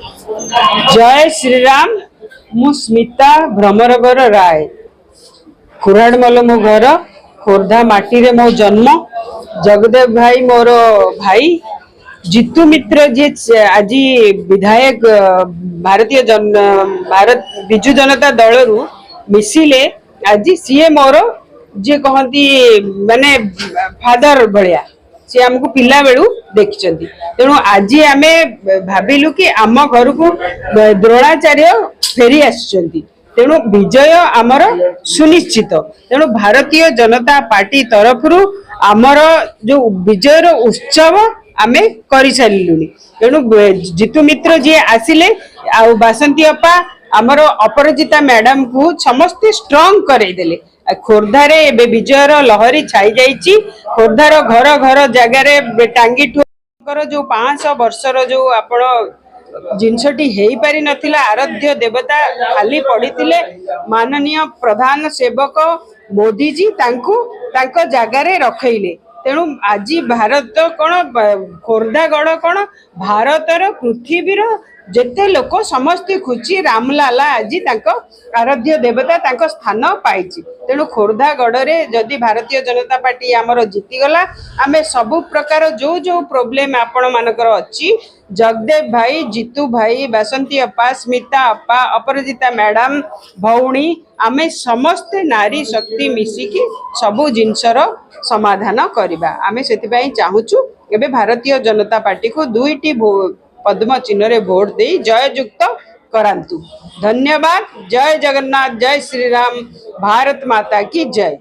जय श्री राम। मु स्मिता भ्रमरगर राय। कुराड़मल मो घर, खोर्धा माटी रे मो जन्म। जगदेव भाई मोर भाई। जीतू मित्र जी आज विधायक भारत विजु जनता दल रु मिसिले। आज सी मोर जे कहती माने फादर भाया सी आमको पिला बेलू देखी। तेणु आज आम भाविलु कि आम घर को द्रोणाचार्य फेरी आसुचंती। तेणु विजय आमर सुनिश्चित। तेणु भारतीय जनता पार्टी तरफ आमर जो विजयर उत्सव आमे करि सारिलुनी। तेणु जीतू मित्र जी आसिले आ बासंती अपा आमर अपराजिता मैडम को समस्ते स्ट्रॉंग करैदेले। खोर्धारे एबे विजयर लहरी छाई जाइची। खोर्धार घर घर जगार टांगी जो 500 वर्षर जो आपण जिनसटी हेई पारि नथिला। आराध्य देवता खाली पड़िथिले। माननीय प्रधान सेवक मोदी जी तांको जगार रखैले। तेणु आज भारत कौन खोर्धागढ़ कौन भारतर पृथ्वीर जेते लोक समस्त खुची रामलाला आज आराध्य देवता तांको स्थान पाइछि। तेणु खोर्धागढ़ रे जदि भारतीय जनता पार्टी आमर जीतीगला आमे सबु प्रकार जो जो प्रोब्लेम आपण मानकर अच्छी जगदेव भाई, जीतू भाई, बासंती अपा, स्मिता अपा, अपराजिता मैडम भौणी आमे समस्ते नारी शक्ति मिसिकी सबु जिनसर समाधान करिबा। आमे सेतिबाई चाहूचु एबे भारतीय जनता पार्टी को 2टी पद्म चिन्ह रे भोट दे जययुक्त करांतु। धन्यवाद। जय जगन्नाथ, जय श्री राम, भारत माता की जय।